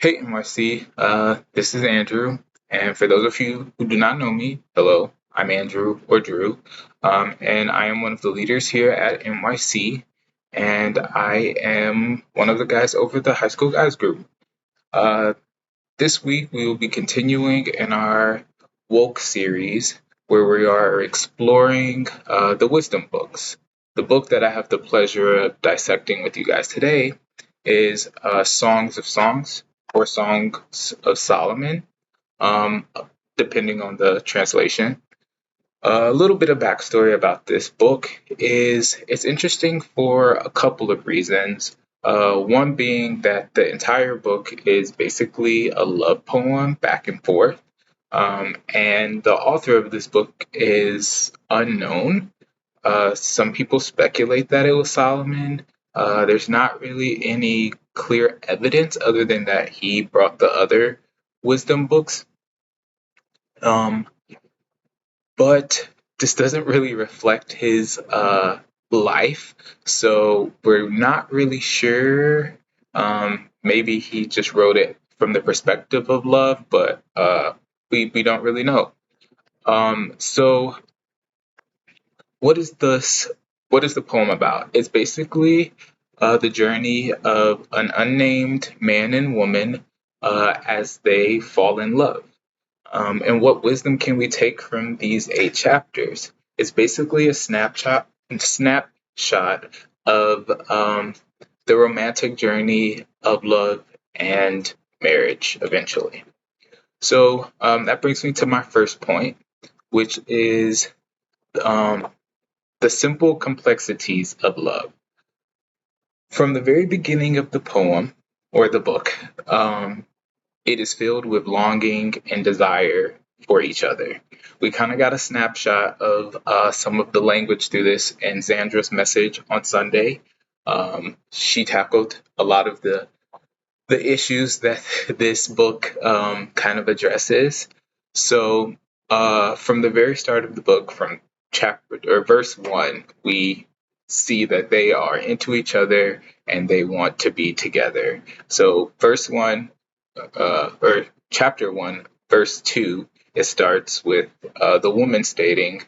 Hey NYC, this is Andrew, and for those of you who do not know me, hello, I'm Andrew or Drew, and I am one of the leaders here at NYC, and I am one of the guys over the High School Guys group. Uh, this week we will be continuing in our woke series where we are exploring the wisdom books. The book that I have the pleasure of dissecting with you guys today is Songs of Songs or Songs of Solomon, um, depending on the translation. A little bit of backstory about this book is it's interesting for a couple of reasons. One being that the entire book is basically a love poem back and forth. And the author of this book is unknown. Some people speculate that it was Solomon. There's not really any clear evidence other than that he brought the other wisdom books. Um, but this doesn't really reflect his life, so we're not really sure. Maybe he just wrote it from the perspective of love, but we don't really know. So what is this? What is the poem about? It's basically the journey of an unnamed man and woman as they fall in love. And what wisdom can we take from these 8 chapters? It's basically a snapshot of the romantic journey of love and marriage eventually. So that brings me to my first point, which is um, the simple complexities of love. From the very beginning of the poem or the book, it is filled with longing and desire for each other. We kind of got a snapshot of some of the language through this in Zandra's message on Sunday. She tackled a lot of the issues that this book kind of addresses. So, from the very start of the book, from chapter or verse 1, we see that they are into each other and they want to be together. So, verse 1 or chapter 1, verse 2, it starts with the woman stating,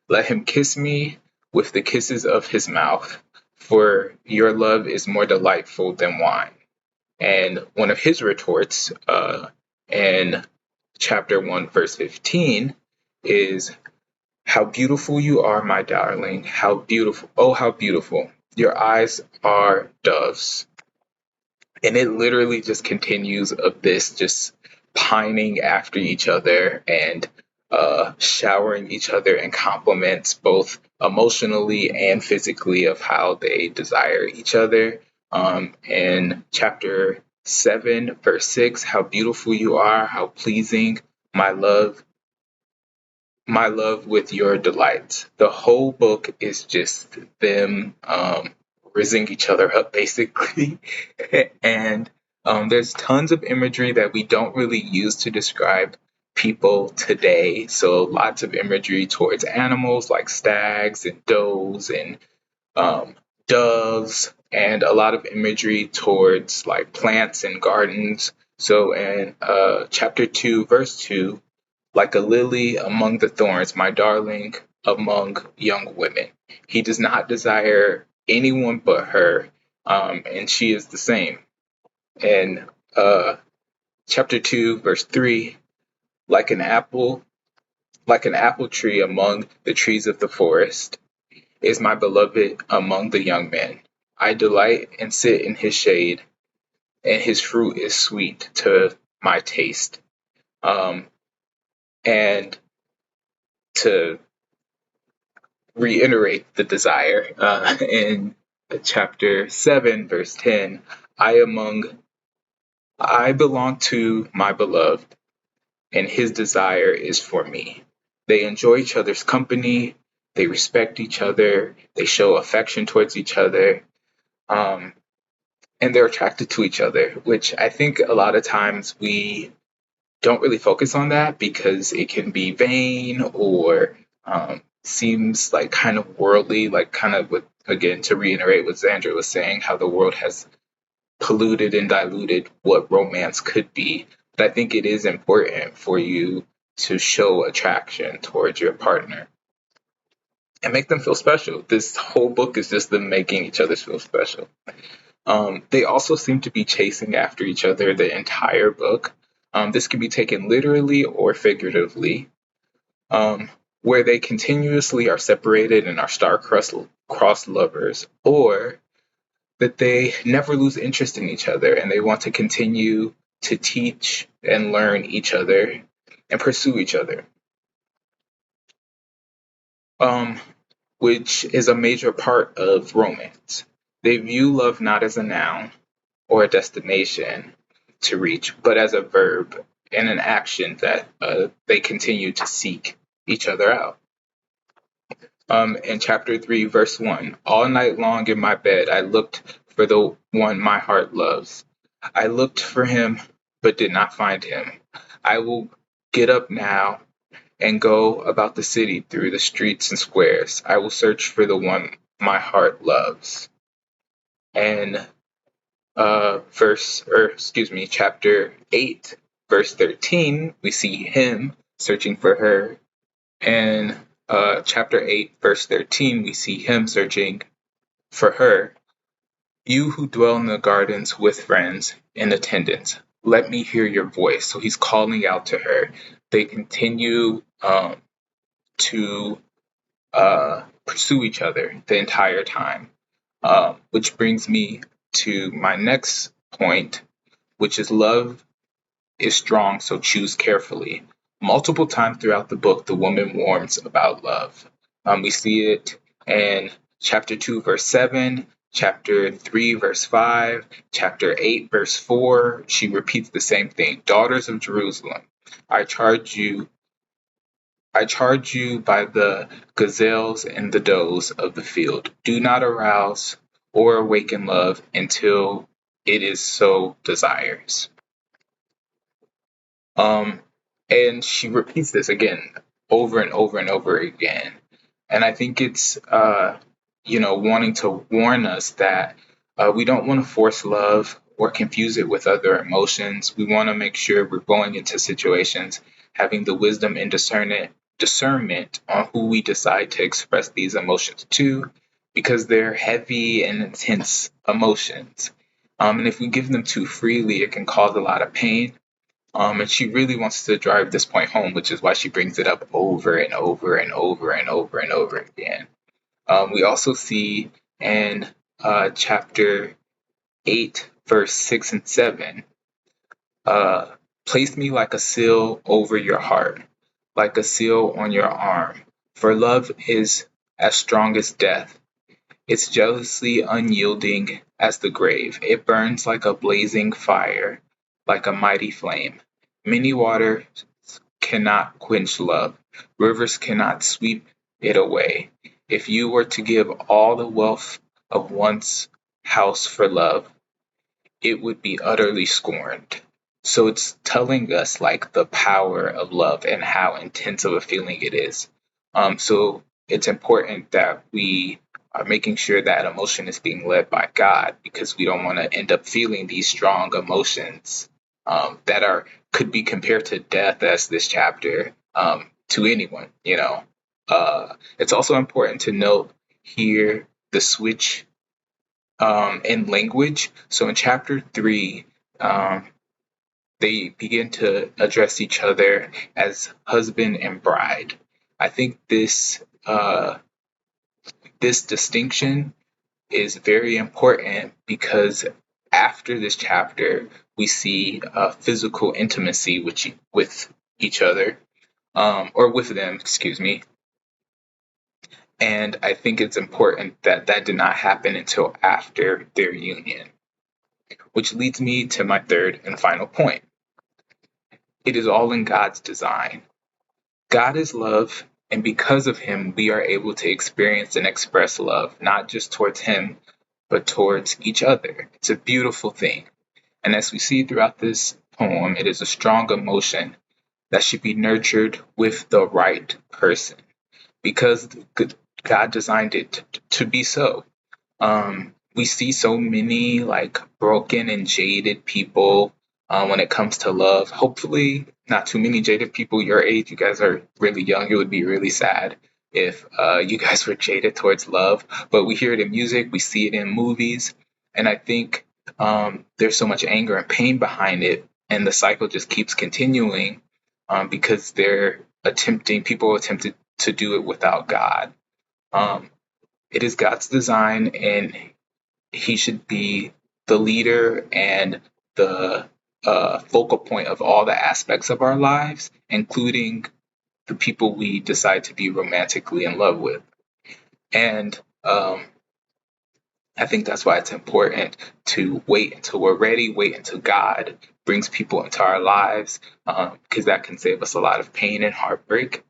"Let him kiss me with the kisses of his mouth, for your love is more delightful than wine." And one of his retorts in chapter 1, verse 15 is, "How beautiful you are, my darling. How beautiful. Oh, how beautiful. Your eyes are doves." And it literally just continues of this just pining after each other and showering each other in compliments, both emotionally and physically, of how they desire each other. In chapter 7, verse 6, "How beautiful you are, how pleasing, my love, my love with your delights." The whole book is just them rizzing each other up, basically. And there's tons of imagery that we don't really use to describe people today. So lots of imagery towards animals like stags and does and um, doves, and a lot of imagery towards like plants and gardens. So in chapter 2, verse 2, "Like a lily among the thorns, my darling among young women." He does not desire anyone but her, and she is the same. And chapter 2, verse 3, "Like an apple, like an apple tree among the trees of the forest, is my beloved among the young men. I delight and sit in his shade, and his fruit is sweet to my taste." Um, and to reiterate the desire, in chapter 7, verse 10, I belong to my beloved, and his desire is for me." They enjoy each other's company, they respect each other, they show affection towards each other, um, and they're attracted to each other, which I think a lot of times we don't really focus on that because it can be vain or seems like kind of worldly, like kind of with, again, to reiterate what Xandra was saying, how the world has polluted and diluted what romance could be. But I think it is important for you to show attraction towards your partner and make them feel special. This whole book is just them making each other feel special. They also seem to be chasing after each other the entire book. This can be taken literally or figuratively, where they continuously are separated and are star-crossed lovers, or that they never lose interest in each other and they want to continue to teach and learn each other and pursue each other, which is a major part of romance. They view love not as a noun or a destination to reach, but as a verb and an action that they continue to seek each other out. In chapter 3, verse 1, all night long in my bed, I looked for the one my heart loves. I looked for him, but did not find him. I will get up now and go about the city through the streets and squares. I will search for the one my heart loves. And chapter 8, verse 13, we see him searching for her. And chapter 8, verse 13, we see him searching for her. You who dwell in the gardens with friends and attendants, let me hear your voice. So he's calling out to her. They continue to pursue each other the entire time, which brings me to my next point, which is love is strong, so choose carefully. Multiple times throughout the book, the woman warns about love. We see it in chapter 2, verse 7, chapter 3, verse 5, chapter 8, verse 4. She repeats the same thing. Daughters of Jerusalem, I charge you by the gazelles and the does of the field. Do not arouse or awaken love until it is so desires. And she repeats this again over and over and over again. And I think it's, wanting to warn us that we don't want to force love or confuse it with other emotions. We want to make sure we're going into situations having the wisdom and discernment on who we decide to express these emotions to, because they're heavy and intense emotions. And if we give them too freely, it can cause a lot of pain. And she really wants to drive this point home, which is why she brings it up over and over and over and over and over again. We also see in chapter 8, verse 6 and 7, place me like a seal over your heart, like a seal on your arm. For love is as strong as death. It's jealously unyielding as the grave. It burns like a blazing fire, like a mighty flame. Many waters cannot quench love. Rivers cannot sweep it away. If you were to give all the wealth of one's house for love, it would be utterly scorned. So it's telling us like the power of love and how intense of a feeling it is. So it's important that we are making sure that emotion is being led by God, because we don't want to end up feeling these strong emotions that could be compared to death, as this chapter, to anyone. It's also important to note here the switch in language. So in chapter 3, they begin to address each other as husband and bride. I think this distinction is very important, because after this chapter, we see physical intimacy with each other, or with them, excuse me. And I think it's important that that did not happen until after their union, which leads me to my third and final point. It is all in God's design. God is love, and because of him, we are able to experience and express love, not just towards him, but towards each other. It's a beautiful thing. And as we see throughout this poem, it is a strong emotion that should be nurtured with the right person, because God designed it to be so. we see so many like broken and jaded people when it comes to love. Hopefully, not too many jaded people your age. You guys are really young. It would be really sad if you guys were jaded towards love. But we hear it in music, we see it in movies, and I think there's so much anger and pain behind it, and the cycle just keeps continuing because people attempted to do it without God. Um, it is God's design, and He should be the leader and the focal point of all the aspects of our lives, including the people we decide to be romantically in love with. And I think that's why it's important to wait until we're ready, wait until God brings people into our lives, because that can save us a lot of pain and heartbreak.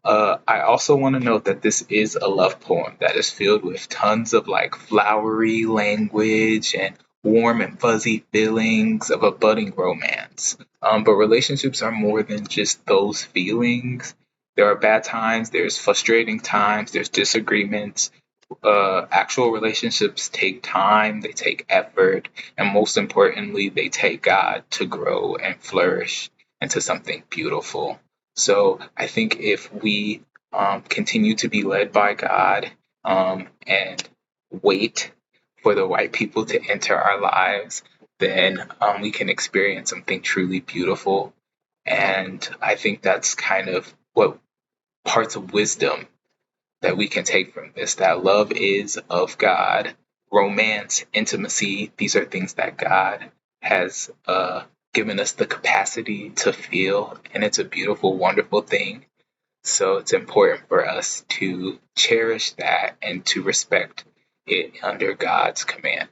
I also want to note that this is a love poem that is filled with tons of like flowery language and warm and fuzzy feelings of a budding romance. But relationships are more than just those feelings. There are bad times, there's frustrating times, there's disagreements. Actual relationships take time, they take effort, and most importantly, they take God to grow and flourish into something beautiful. So I think if we continue to be led by God and wait for the right people to enter our lives, then we can experience something truly beautiful. And I think that's kind of what parts of wisdom that we can take from this, that love is of God, romance, intimacy, these are things that God has given us the capacity to feel, and it's a beautiful, wonderful thing. So it's important for us to cherish that and to respect it under God's command.